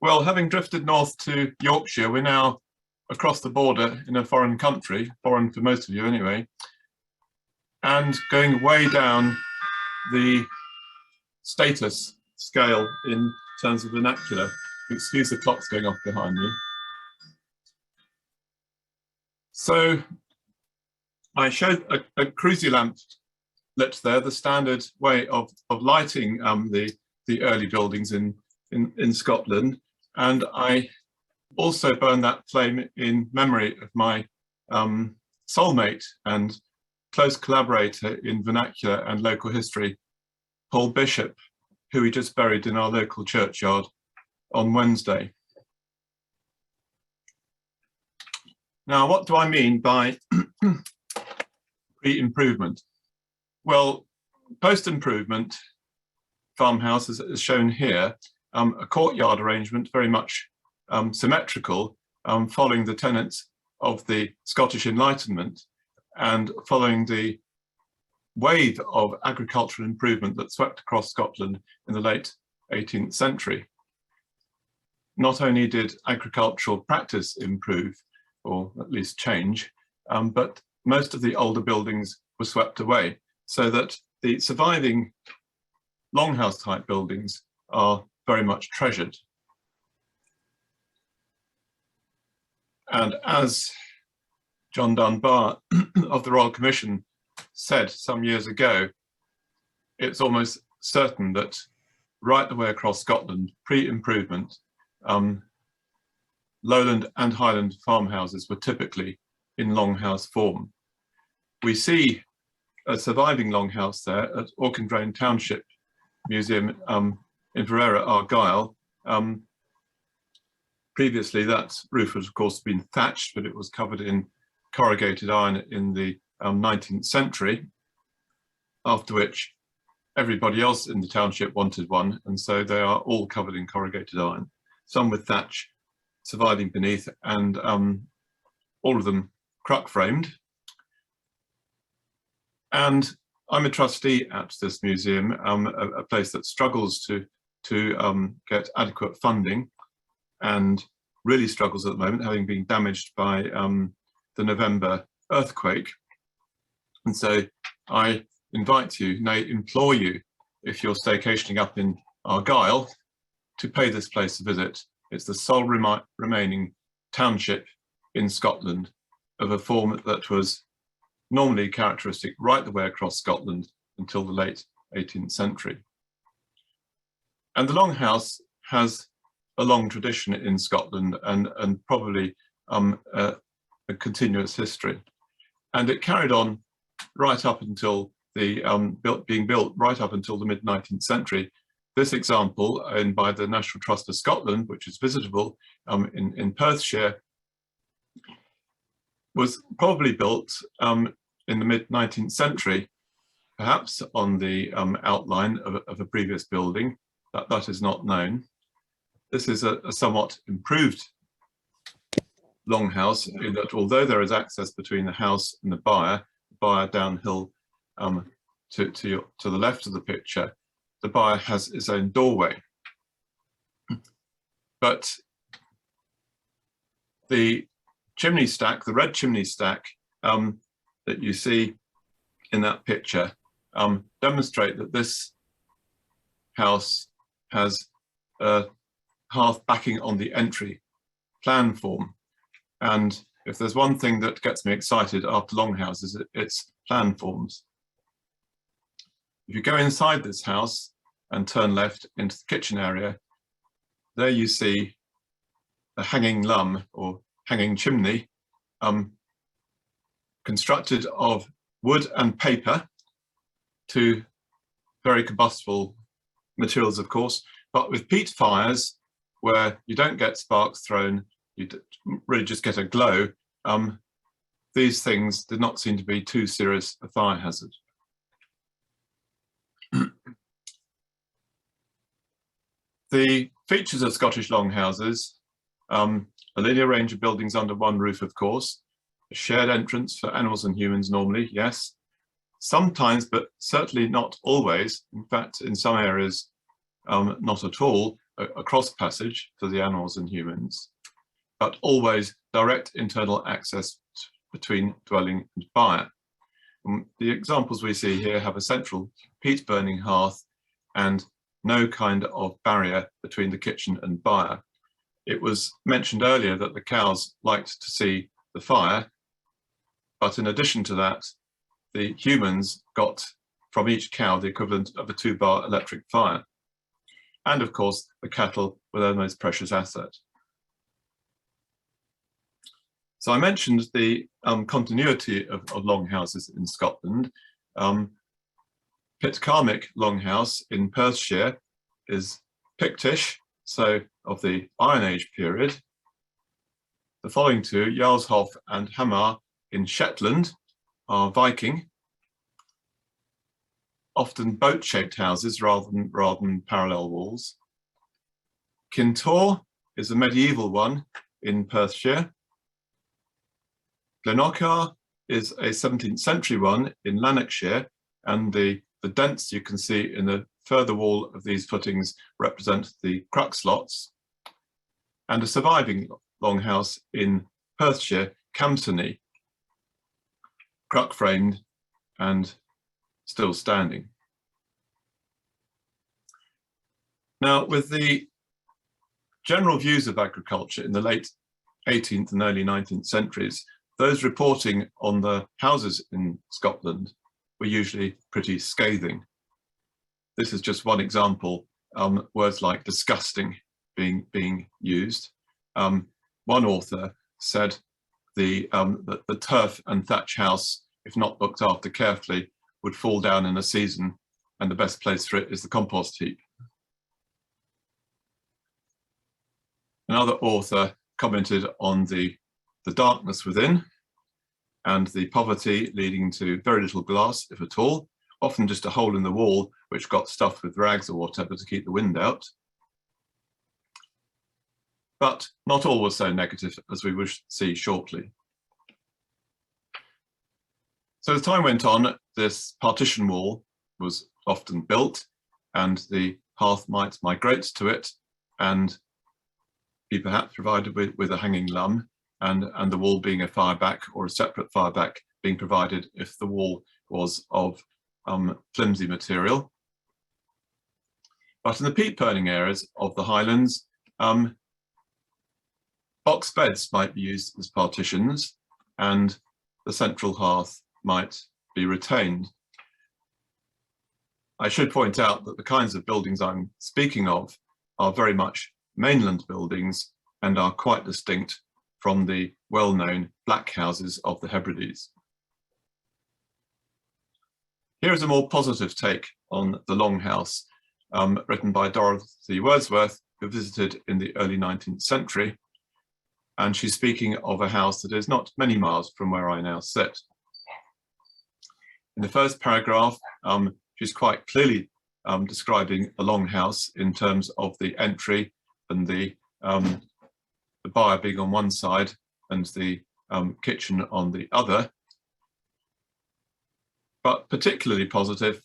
Well, having drifted north to Yorkshire, we're now across the border in a foreign country, foreign for most of you anyway, and going way down the status scale in terms of vernacular. Excuse the clocks going off behind me. So I showed a crucial lamp lit there, the standard way of lighting the early buildings in Scotland, and I also burned that flame in memory of my soulmate and close collaborator in vernacular and local history, Paul Bishop, who we just buried in our local churchyard on Wednesday. Now, what do I mean by pre-improvement? Well, post-improvement farmhouse, as shown here, a courtyard arrangement very much symmetrical, following the tenets of the Scottish Enlightenment and following the wave of agricultural improvement that swept across Scotland in the late 18th century. Not only did agricultural practice improve, or at least change, but most of the older buildings were swept away, so that the surviving longhouse type buildings are very much treasured. And as John Dunbar of the Royal Commission said some years ago, it's almost certain that right the way across Scotland, pre-improvement, lowland and highland farmhouses were typically in longhouse form. We see a surviving longhouse there at Auchendrane Township Museum in Verera, Argyll. Previously, that roof had, of course, been thatched, but it was covered in corrugated iron in the 19th century, after which everybody else in the township wanted one, and so they are all covered in corrugated iron, some with thatch surviving beneath, and all of them cruck framed. And I'm a trustee at this museum, a place that struggles to get adequate funding and really struggles at the moment, having been damaged by the November earthquake. And so I invite you, nay, implore you, if you're staycationing up in Argyll, to pay this place a visit. It's the sole remaining township in Scotland of a form that was normally characteristic right the way across Scotland until the late 18th century. And the longhouse has a long tradition in Scotland and probably a continuous history. And it carried on right up until the being built right up until the mid-19th century. This example, owned by the National Trust of Scotland, which is visitable in Perthshire, was probably built in the mid-19th century, perhaps on the outline of a previous building. That is not known. This is a somewhat improved longhouse, in that although there is access between the house and the byre downhill to the left of the picture, the byre has its own doorway. But the chimney stack, the red chimney stack that you see in that picture, demonstrate that this house has a Hearth-backing-on-entry plan form. And if there's one thing that gets me excited after longhouses, it's plan forms. If you go inside this house and turn left into the kitchen area, there you see a hanging lum or hanging chimney, constructed of wood and paper, two very combustible materials, of course, but with peat fires where you don't get sparks thrown, you really just get a glow. These things did not seem to be too serious a fire hazard. The features of Scottish longhouses, a linear range of buildings under one roof, of course, a shared entrance for animals and humans normally, yes. Sometimes, but certainly not always, in fact, in some areas, not at all, a cross passage for the animals and humans, but always direct internal access between dwelling and byre. The examples we see here have a central peat burning hearth and no kind of barrier between the kitchen and byre. It was mentioned earlier that the cows liked to see the fire, but in addition to that, the humans got from each cow the equivalent of a 2-bar electric fire. And of course, the cattle were their most precious asset. So I mentioned the continuity of longhouses in Scotland. Pitcairnmick Longhouse in Perthshire is Pictish, so of the Iron Age period. The following two, Jarlshof and Hamar in Shetland, are Viking, often boat-shaped houses rather than parallel walls. Kintore is a medieval one in Perthshire. Glenorchy is a 17th century one in Lanarkshire, and the dents you can see in the further wall of these footings represent the crux slots. And a surviving longhouse in Perthshire, Camptony, cruck framed and still standing. Now, with the general views of agriculture in the late 18th and early 19th centuries, those reporting on the houses in Scotland were usually pretty scathing. This is just one example, words like disgusting being used. One author said the turf and thatch house, if not looked after carefully, would fall down in a season, and the best place for it is the compost heap. Another author commented on the darkness within and the poverty leading to very little glass, if at all, often just a hole in the wall which got stuffed with rags or whatever to keep the wind out. But not all was so negative, as we will see shortly. So as time went on, this partition wall was often built, and the hearth might migrate to it and be perhaps provided with a hanging lum, and the wall being a fireback or a separate fireback being provided if the wall was of flimsy material. But in the peat burning areas of the Highlands, box beds might be used as partitions, and the central hearth might be retained. I should point out that the kinds of buildings I'm speaking of are very much mainland buildings and are quite distinct from the well-known black houses of the Hebrides. Here is a more positive take on the Longhouse, written by Dorothy Wordsworth, who visited in the early 19th century. And she's speaking of a house that is not many miles from where I now sit. In the first paragraph, she's quite clearly describing a longhouse in terms of the entry and the byre being on one side and the kitchen on the other. But particularly positive,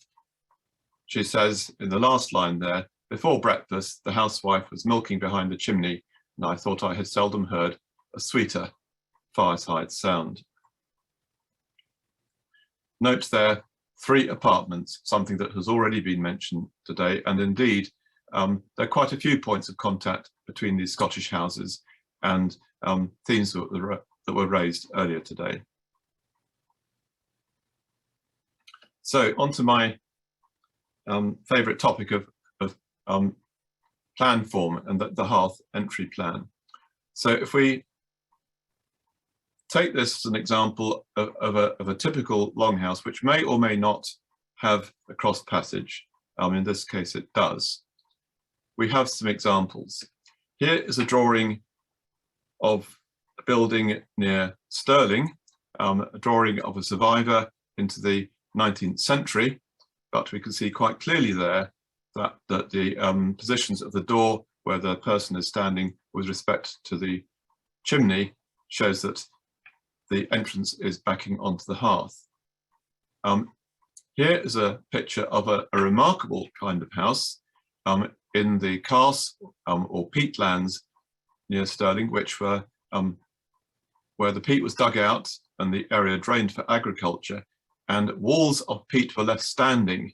she says in the last line there, before breakfast, the housewife was milking behind the chimney, and I thought I had seldom heard a sweeter fireside sound. Note there, 3 apartments, something that has already been mentioned today, and indeed, there are quite a few points of contact between these Scottish houses and themes that were raised earlier today. So on to my favourite topic of plan form and the hearth entry plan. So if we take this as an example of a typical longhouse, which may or may not have a cross passage, in this case it does, we have some examples. Here is a drawing of a building near Stirling, a drawing of a survivor into the 19th century, but we can see quite clearly there that the positions of the door where the person is standing with respect to the chimney shows that the entrance is backing onto the hearth. Here is a picture of a remarkable kind of house. in the karst or peatlands near Stirling, which were where the peat was dug out and the area drained for agriculture, and walls of peat were left standing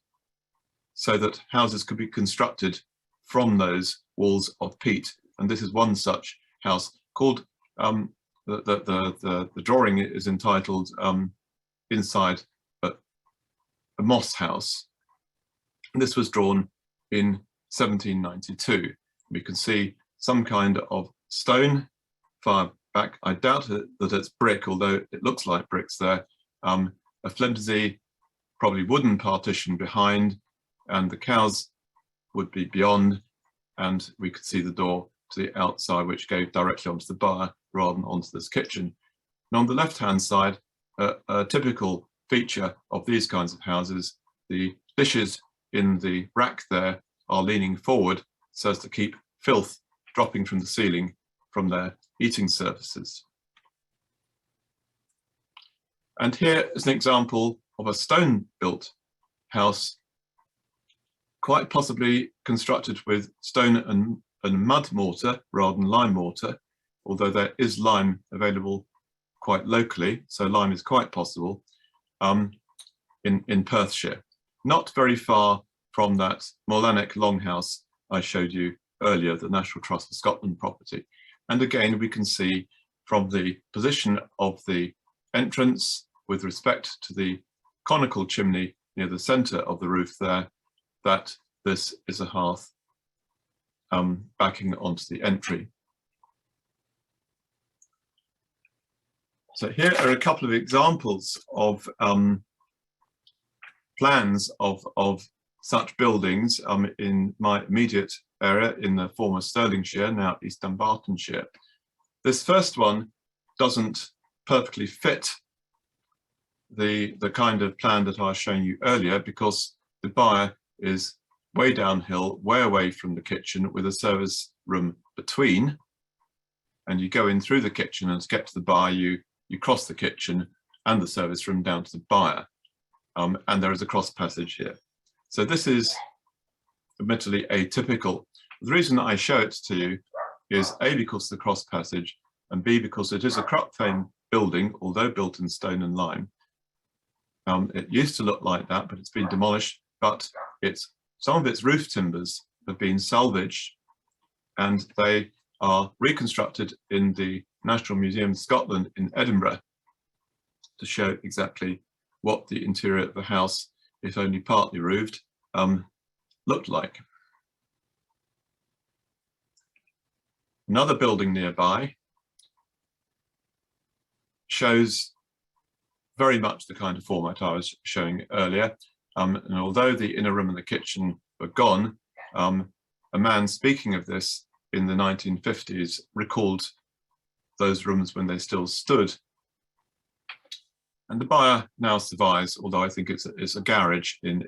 so that houses could be constructed from those walls of peat. And this is one such house called, the drawing is entitled Inside a Moss House. And this was drawn in 1792. We can see some kind of stone far back. I doubt that it's brick, although it looks like bricks there. A flimsy, probably wooden partition behind, and the cows would be beyond, and we could see the door to the outside, which gave directly onto the byre rather than onto this kitchen. And on the left-hand side, a typical feature of these kinds of houses, the dishes in the rack there are leaning forward so as to keep filth dropping from the ceiling from their eating surfaces. And here is an example of a stone-built house, quite possibly constructed with stone and mud mortar rather than lime mortar, although there is lime available quite locally, so lime is quite possible, in Perthshire. Not very far from that Morlanach longhouse I showed you earlier, the National Trust for Scotland property. And again, we can see from the position of the entrance with respect to the conical chimney near the centre of the roof there, that this is a hearth backing onto the entry. So here are a couple of examples of plans of such buildings in my immediate area in the former Stirlingshire, now East Dunbartonshire. This first one doesn't perfectly fit the kind of plan that I was showing you earlier, because the byre is way downhill, way away from the kitchen, with a service room between, and you go in through the kitchen, and to get to the byre you cross the kitchen and the service room down to the byre, and there is a cross passage here. So this is admittedly atypical. The reason I show it to you is A, because of the cross passage, and B, because it is a Cruck-frame building, although built in stone and lime. It used to look like that, but it's been demolished, but some of its roof timbers have been salvaged, and they are reconstructed in the National Museum of Scotland in Edinburgh to show exactly what the interior of the house, if only partly roofed, looked like. Another building nearby shows very much the kind of format I was showing earlier. And although the inner room and the kitchen were gone, a man speaking of this in the 1950s recalled those rooms when they still stood. And the byre now survives, although I think it's a garage in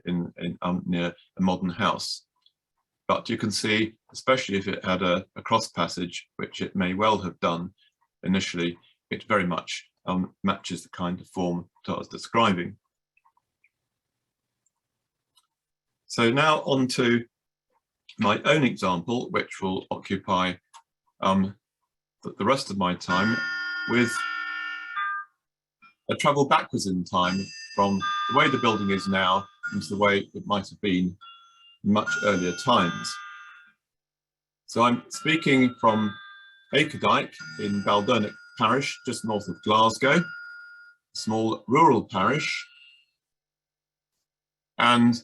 near a modern house. But you can see, especially if it had a cross passage, which it may well have done initially, it very much matches the kind of form that I was describing. So now on to my own example, which will occupy the rest of my time, with a travel backwards in time from the way the building is now into the way it might have been in much earlier times. So I'm speaking from Acredyke in Baldurnick parish, just north of Glasgow, a small rural parish, and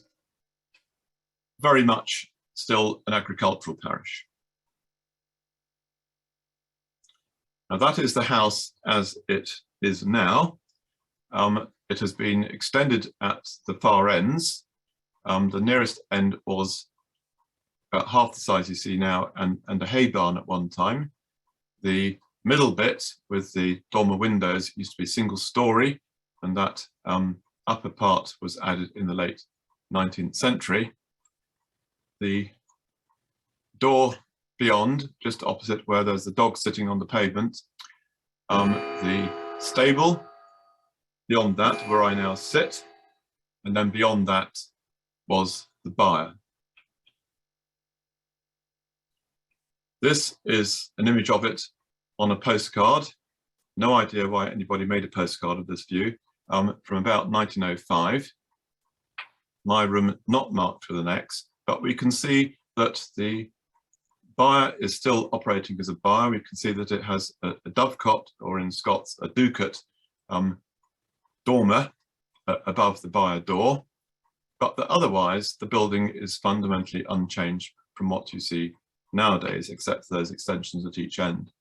very much still an agricultural parish. Now that is the house as it is now. It has been extended at the far ends. The nearest end was about half the size you see now, and a hay barn at one time. The middle bit with the dormer windows used to be single story, and that upper part was added in the late 19th century. The door beyond, just opposite where there's the dog sitting on the pavement, the stable beyond that where I now sit, and then beyond that was the byre. This is an image of it on a postcard. No idea why anybody made a postcard of this view, from about 1905. My room not marked with an X, but we can see that the byre is still operating as a byre. We can see that it has a dovecot, or in Scots, a ducat dormer above the byre door, but that otherwise the building is fundamentally unchanged from what you see nowadays, except for those extensions at each end.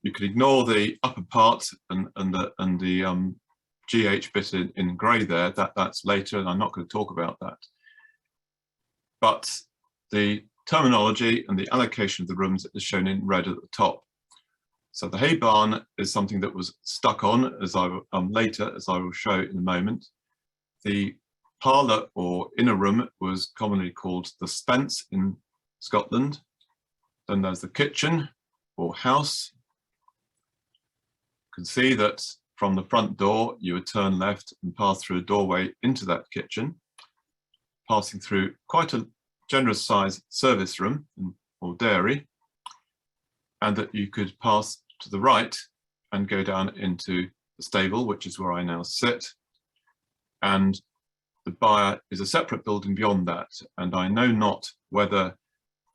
You can ignore the upper part and the GH bit in grey there. That's later, and I'm not going to talk about that. But the terminology and the allocation of the rooms is shown in red at the top. So the hay barn is something that was stuck on, as I later, as I will show in a moment. The parlour or inner room was commonly called the spence in Scotland. Then there's the kitchen or house. You can see that from the front door you would turn left and pass through a doorway into that kitchen, passing through quite a generous sized service room or dairy, and that you could pass to the right and go down into the stable, which is where I now sit. And the byre is a separate building beyond that, and I know not whether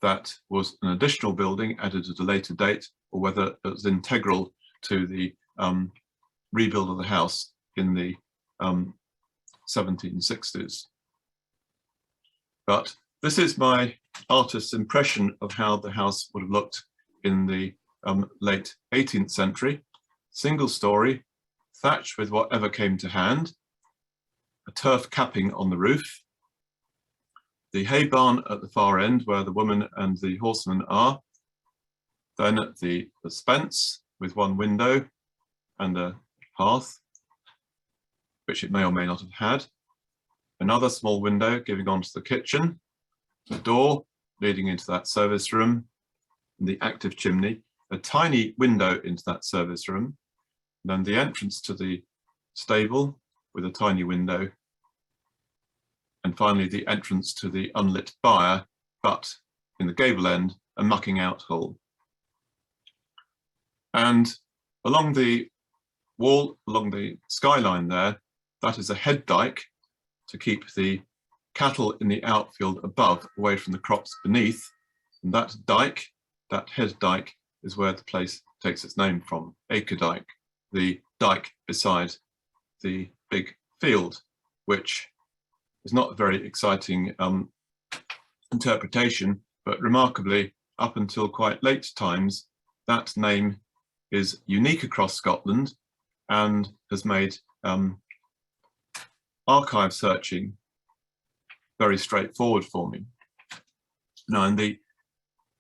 that was an additional building added at a later date or whether it was integral to the rebuild of the house in the 1760s. But this is my artist's impression of how the house would have looked in the late 18th century. Single story, thatched with whatever came to hand, a turf capping on the roof, the hay barn at the far end where the woman and the horseman are, then the spence with one window and a hearth, which it may or may not have had, another small window giving onto the kitchen, the door leading into that service room, and the active chimney, a tiny window into that service room, and then the entrance to the stable with a tiny window, and finally the entrance to the unlit byre, but in the gable end, a mucking out hole. And along the wall, along the skyline there, that is a head dike to keep the cattle in the outfield above, away from the crops beneath. And that dike, that head dike, is where the place takes its name from, Acredyke, the dike beside the big field, which is not a very exciting interpretation, but remarkably, up until quite late times, that name is unique across Scotland and has made archive searching very straightforward for me. Now, in the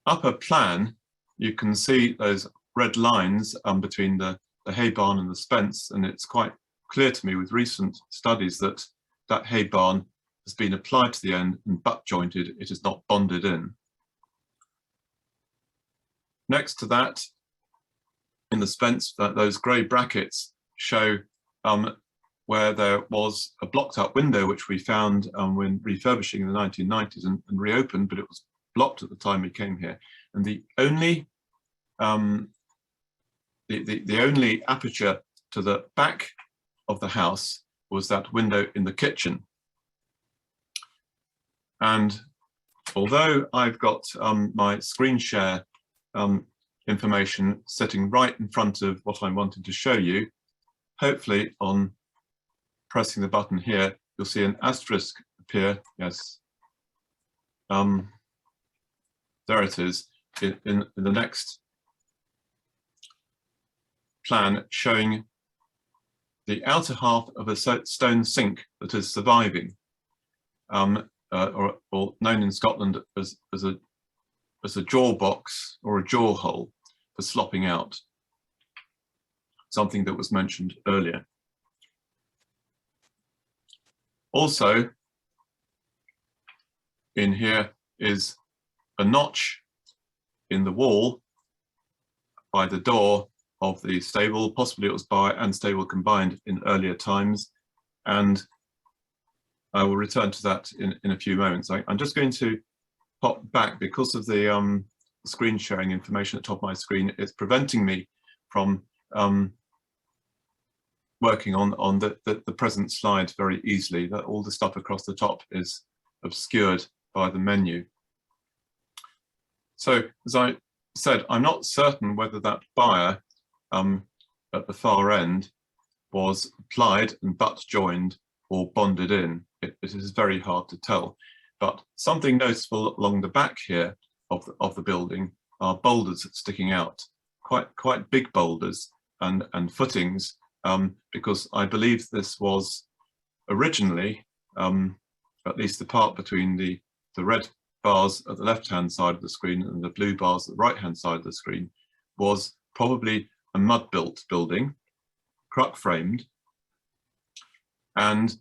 upper plan, you can see those red lines between the hay barn and the spence, and it's quite clear to me with recent studies that that hay barn has been applied to the end and butt jointed, it is not bonded in. Next to that, in the spence, those grey brackets show where there was a blocked up window which we found when refurbishing in the 1990s and reopened, but it was blocked at the time we came here. And the only aperture to the back of the house was that window in the kitchen. And although I've got my screen share information sitting right in front of what I'm wanting to show you, hopefully on pressing the button here, you'll see an asterisk appear. Yes. There it is in the next plan, showing the outer half of a stone sink that is surviving, or known in Scotland as a jaw box or a jaw hole for slopping out, something that was mentioned earlier. Also in here is a notch in the wall by the door of the stable. Possibly it was byre and stable combined in earlier times, and I will return to that in a few moments. I'm just going to pop back because of the screen sharing information at the top of my screen. It's preventing me from working on the present slide very easily. That all the stuff across the top is obscured by the menu. So as I said, I'm not certain whether that buyer at the far end was applied and butt joined or bonded in. It is very hard to tell, but something noticeable along the back here of the building are boulders sticking out, quite big boulders and footings, because I believe this was originally, at least the part between the red bars at the left-hand side of the screen and the blue bars at the right-hand side of the screen, was probably a mud-built building, cruck-framed, and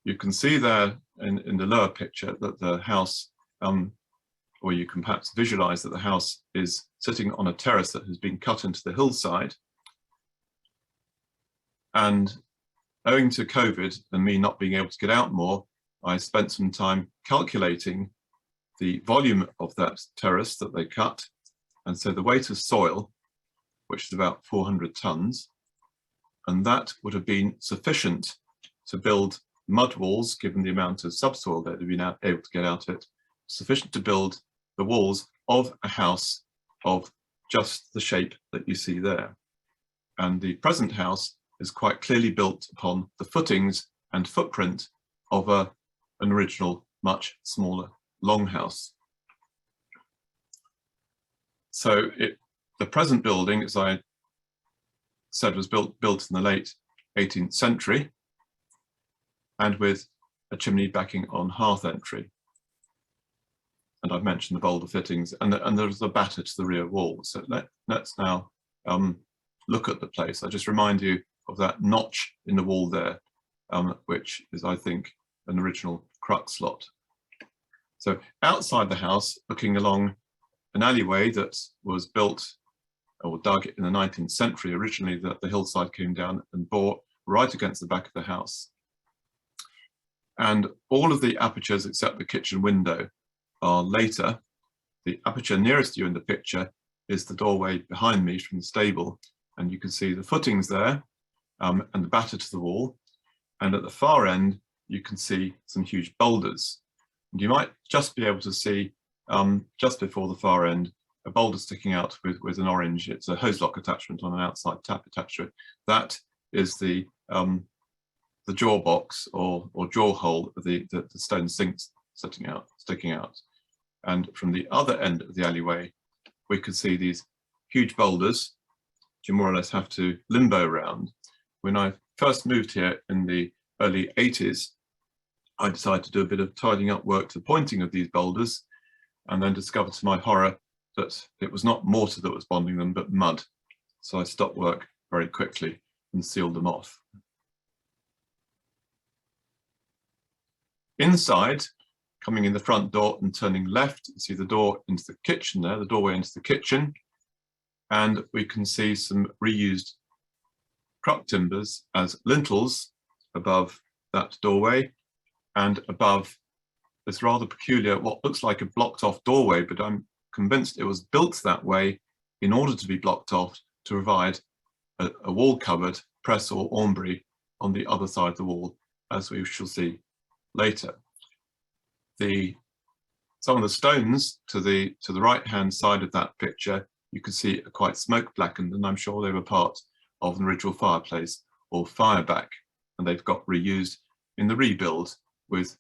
you can see there in the lower picture that the house, or you can perhaps visualize that the house is sitting on a terrace that has been cut into the hillside. And owing to COVID and me not being able to get out more, I spent some time calculating the volume of that terrace that they cut. And so the weight of soil, which is about 400 tons, and that would have been sufficient to build mud walls, given the amount of subsoil that they've been able to get out of it, sufficient to build the walls of a house of just the shape that you see there. And the present house is quite clearly built upon the footings and footprint of an original, much smaller longhouse. So the present building, as I said, was built in the late 18th century, and with a chimney backing on hearth entry. And I've mentioned the boulder fittings, and there's a batter to the rear wall. So let's now look at the place. I just remind you of that notch in the wall there, which is, I think, an original crux slot. So outside the house, looking along an alleyway that was built or dug in the 19th century, originally the hillside came down and bore right against the back of the house. And all of the apertures except the kitchen window are later. The aperture nearest you in the picture is the doorway behind me from the stable, and you can see the footings there and the batter to the wall. And at the far end, you can see some huge boulders. And you might just be able to see, just before the far end, a boulder sticking out with an orange. It's a hose lock attachment on an outside tap attached to it. That is the jaw box or jaw hole of the stone sinks sticking out. And from the other end of the alleyway, we could see these huge boulders, which you more or less have to limbo around. When I first moved here in the early 80s, I decided to do a bit of tidying up work to the pointing of these boulders, and then discovered to my horror that it was not mortar that was bonding them, but mud. So I stopped work very quickly and sealed them off. Inside, coming in the front door and turning left, you see the door into the kitchen there, the doorway into the kitchen, and we can see some reused crop timbers as lintels above that doorway, and above this rather peculiar, what looks like a blocked off doorway, but I'm convinced it was built that way in order to be blocked off to provide a wall cupboard, press or aumbrey on the other side of the wall, as we shall see later. Some of the stones to the right hand side of that picture, you can see are quite smoke blackened, and I'm sure they were part of an original fireplace or fireback, and they've got reused in the rebuild with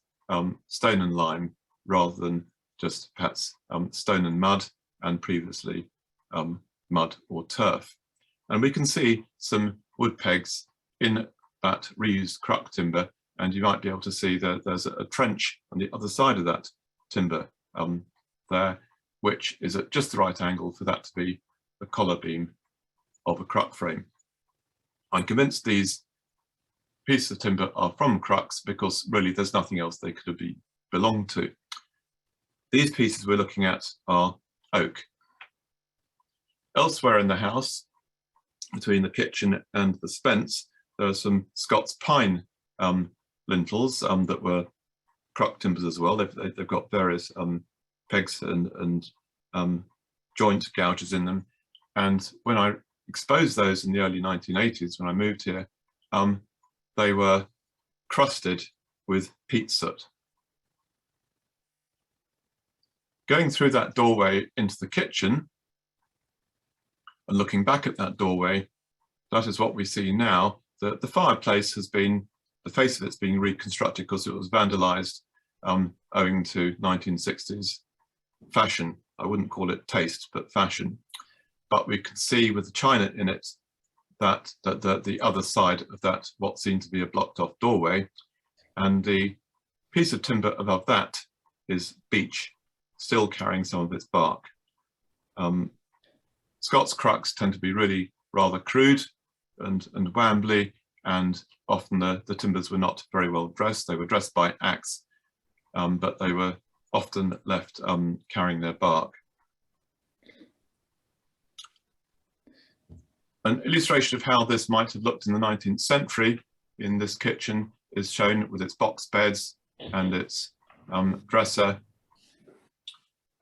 stone and lime rather than just perhaps stone and mud, and previously mud or turf. And we can see some wood pegs in that reused cruck timber, and you might be able to see that there's a trench on the other side of that timber there, which is at just the right angle for that to be the collar beam of a cruck frame. I'm convinced these pieces of timber are from crucks because really there's nothing else they could have belonged to. These pieces we're looking at are oak. Elsewhere in the house, between the kitchen and the spence, there are some Scots pine lintels that were crock timbers as well. They've got various pegs and joint gouges in them. And when I exposed those in the early 1980s, when I moved here, they were crusted with peat soot. Going through that doorway into the kitchen and looking back at that doorway, that is what we see now. The fireplace has been, the face of it's being reconstructed because it was vandalized owing to 1960s fashion. I wouldn't call it taste, but fashion. But we can see with the china in it that the other side of that, what seemed to be a blocked off doorway, and the piece of timber above that is beech, still carrying some of its bark. Scots crux tend to be really rather crude and wambly, and often the timbers were not very well dressed. They were dressed by axe, but they were often left carrying their bark. An illustration of how this might have looked in the 19th century in this kitchen is shown with its box beds and its dresser.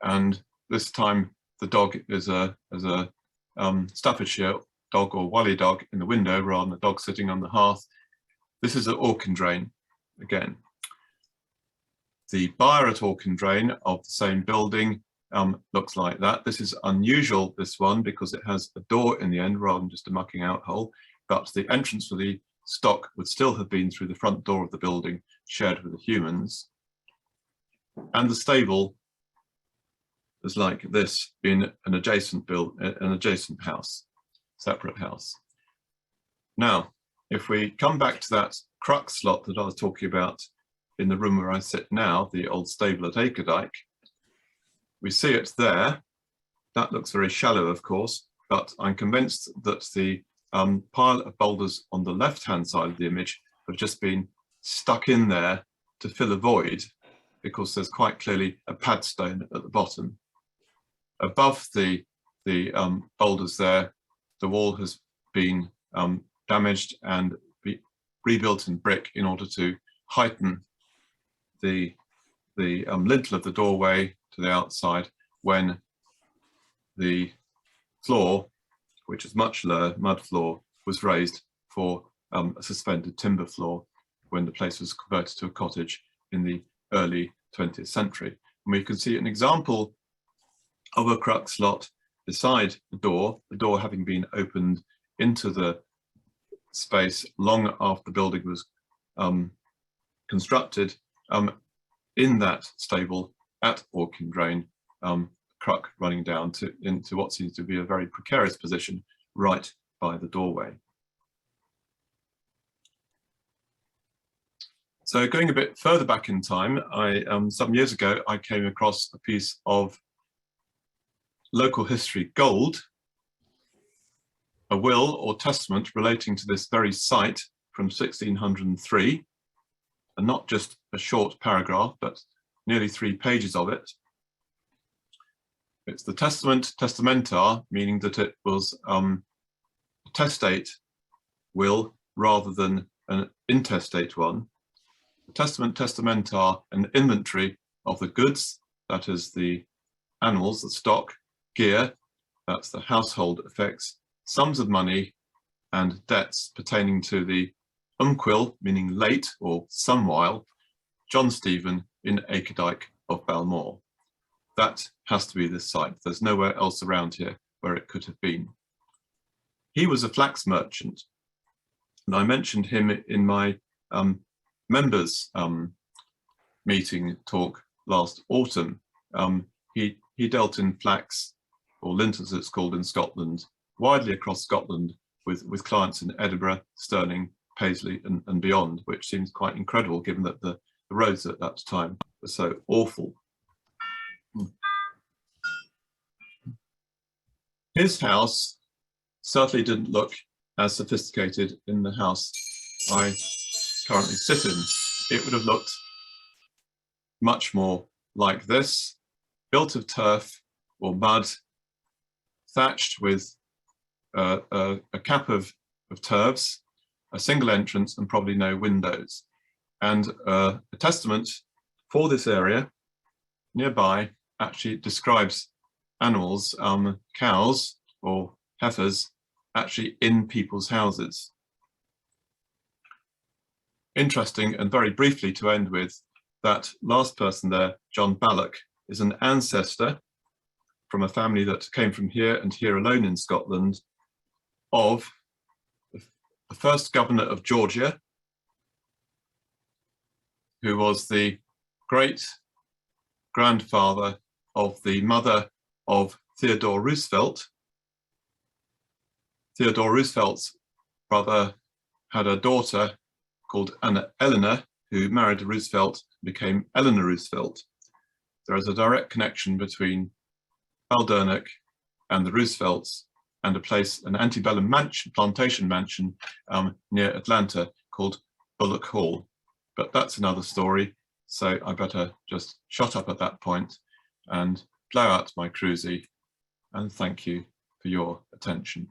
And this time the dog is a Staffordshire dog or Wally dog in the window rather than a dog sitting on the hearth. This is at Auchendrane again. The byre at Auchendrane of the same building looks like that. This is unusual, this one, because it has a door in the end rather than just a mucking out hole, but the entrance for the stock would still have been through the front door of the building shared with the humans. And the stable is like this in an adjacent house, separate house. Now, if we come back to that crux slot that I was talking about in the room where I sit now, the old stable at Acredyke, we see it there. That looks very shallow, of course, but I'm convinced that the pile of boulders on the left-hand side of the image have just been stuck in there to fill a void, because there's quite clearly a padstone at the bottom. Above the boulders there, the wall has been damaged and rebuilt in brick in order to heighten the lintel of the doorway to the outside when the floor, which is much lower, mud floor, was raised for a suspended timber floor when the place was converted to a cottage in the early 20th century. And we can see an example of a crux slot beside the door having been opened into the space long after the building was constructed, in that stable at Auchendrane, cruck running down into what seems to be a very precarious position right by the doorway. So going a bit further back in time, some years ago, I came across a piece of local history gold, a will or testament relating to this very site from 1603, and not just a short paragraph, but nearly 3 pages of it. It's the testament testamentar, meaning that it was a testate will rather than an intestate one. The testament testamentar, an inventory of the goods, that is the animals, the stock, gear, that's the household effects, sums of money, and debts pertaining to the umquil, meaning late or some while, John Stephen in Acredyke of Balmore. That has to be this site. There's nowhere else around here where it could have been. He was a flax merchant, and I mentioned him in my members meeting talk last autumn. He dealt in flax, or lint as it's called in Scotland, widely across Scotland with clients in Edinburgh, Stirling, Paisley and beyond, which seems quite incredible given that the roads at that time were so awful. His house certainly didn't look as sophisticated in the house I currently sit in. It would have looked much more like this, built of turf or mud, thatched with a cap of turves, a single entrance and probably no windows, and a testament for this area nearby actually describes animals, cows or heifers, actually in people's houses. Interesting, and very briefly to end with, that last person there, John Ballock, is an ancestor from a family that came from here and here alone in Scotland of the first governor of Georgia, who was the great grandfather of the mother of Theodore Roosevelt. Theodore Roosevelt's brother had a daughter called Eleanor, who married Roosevelt and became Eleanor Roosevelt. There is a direct connection between Aldernach and the Roosevelts, and a place, an antebellum mansion, plantation mansion near Atlanta called Bullock Hall. But that's another story, so I better just shut up at that point and blow out my cruisie, and thank you for your attention.